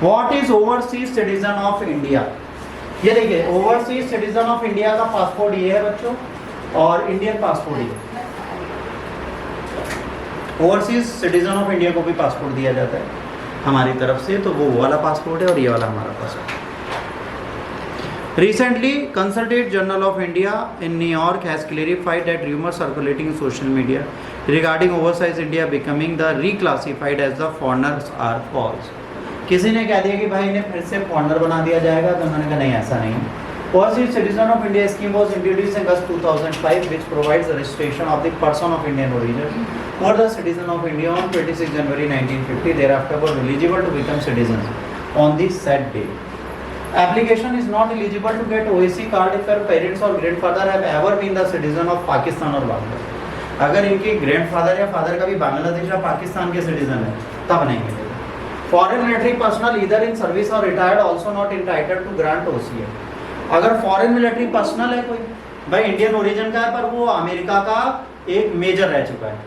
What is overseas citizen of India? ये देखिए overseas citizen of India का passport ये है बच्चों, और इंडियन पासपोर्ट ये। ओवरसीज सिटीजन ऑफ इंडिया को भी पासपोर्ट दिया जाता है हमारी तरफ से, तो वो वाला पासपोर्ट है और ये वाला हमारा passport. Recently, Consulate Journal of India in New York has clarified that rumors circulating in social media regarding oversized India becoming the reclassified as the foreigners are false. किसी ने कह दिया कि भाई इन्हें फिर से फॉरनर बना दिया जाएगा, तो उन्होंने कहा नहीं ऐसा नहीं है। Overseas Citizen of India scheme was introduced in August 2005, which provides the registration of the person of Indian origin who are the citizen of India on 26 January 1950. Thereafter, were eligible to become citizens on the said day. Application is not eligible to get OAC card if your parents or grandfather have ever been the citizen of Pakistan or Bangladesh. अगर इनके grandfather या father कभी बांग्लादेश या पाकिस्तान के citizen है तब नहीं मिलेगा। फॉरेन मिलिट्री पर्सनल इधर इन सर्विस और retired also not entitled to grant OCI. अगर फॉरेन मिलिट्री पर्सनल है कोई, भाई इंडियन ओरिजिन का है पर वो अमेरिका का एक मेजर रह चुका है,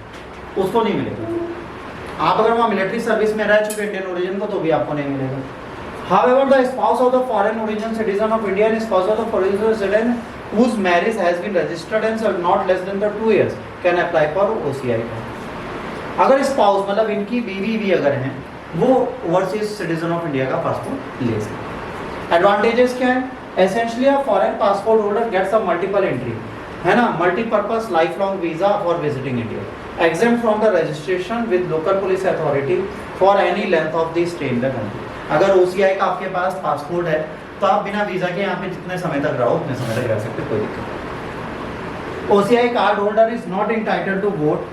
उसको नहीं मिलेगा। आप अगर वहाँ मिलिट्री सर्विस में रह चुके इंडियन ओरिजिन को तो भी आपको नहीं मिलेगा। However, the spouse of the foreign origin citizen of India and spouse of the foreign citizen whose marriage has been registered and served not less than 2 years can apply for OCI. अगर spouse मतलब इनकी बीवी भी अगर हैं, वो overseas citizen of India का passport ले सकते। एडवांटेजेस क्या है? Essentially a foreign passport holder gets a multiple entry, है ना, multipurpose life long visa for visiting India, exempt from the registration with local police authority for any length of the stay in the country. अगर OCI का आपके पास passport है तो आप बिना visa के यहाँ पे जितने समय तक रहो उतने समय तक रह सकते, कोई दिक्कत नहीं। OCI card holder is not entitled to vote,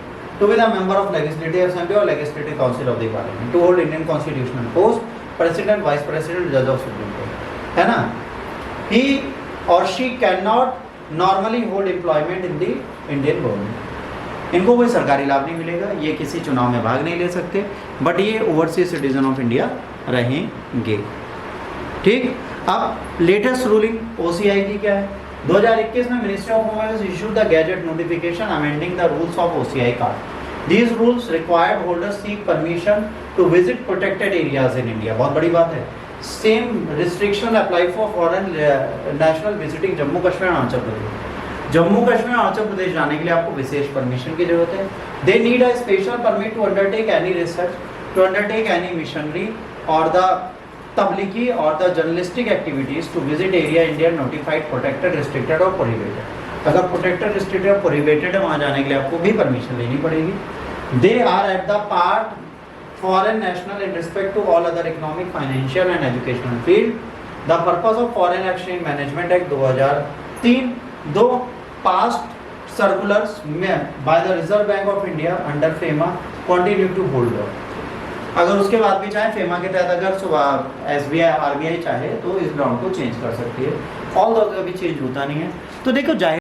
to be the member of legislative assembly और legislative council of the parliament, to hold Indian constitutional post, president, vice president, जज ऑफ सुप्रीम कोर्ट, है ना। He और she can not normally hold employment in the Indian government. इनको कोई सरकारी लाभ नहीं मिलेगा, ये किसी चुनाव में भाग नहीं ले सकते, बट ये ओवरसीज सिटीजन ऑफ इंडिया रहेंगे। ठीक, अब लेटेस्ट रूलिंग OCI की क्या है? 2021 में Ministry of Home Affairs issued the gazette notification amending the rules of OCI card. These rules required holders seek permission to visit protected areas in India. बहुत बड़ी बात है। Same restriction apply for foreign national visiting Jammu Kashmir और अरुणाचल प्रदेश। जम्मू कश्मीर और अरुणाचल प्रदेश जाने के लिए आपको विशेष परमिशन की जरूरत है। They need a special permit to undertake any research, to undertake any missionary और द तबलीगी और the journalistic activities to visit area India notified protected restricted और प्रोहिबिटेड। अगर प्रोटेक्टेड रिस्ट्रिक्टेड और प्रोहिबिटेड है वहाँ जाने के लिए आपको भी परमिशन लेनी पड़ेगी। They are at the part foreign national in respect to all other economic, financial and educational field. The purpose of Foreign Exchange Management Act 2003 दो पास्ट सर्कुलर्स में by the Reserve Bank of India under FEMA continue to hold. अगर उसके बाद भी चाहे FEMA के तहत अगर SBI RBI चाहे तो इस ग्राउंड को चेंज कर सकती है। ऑल दो अभी चेंज होता नहीं है। तो देखो जाहिर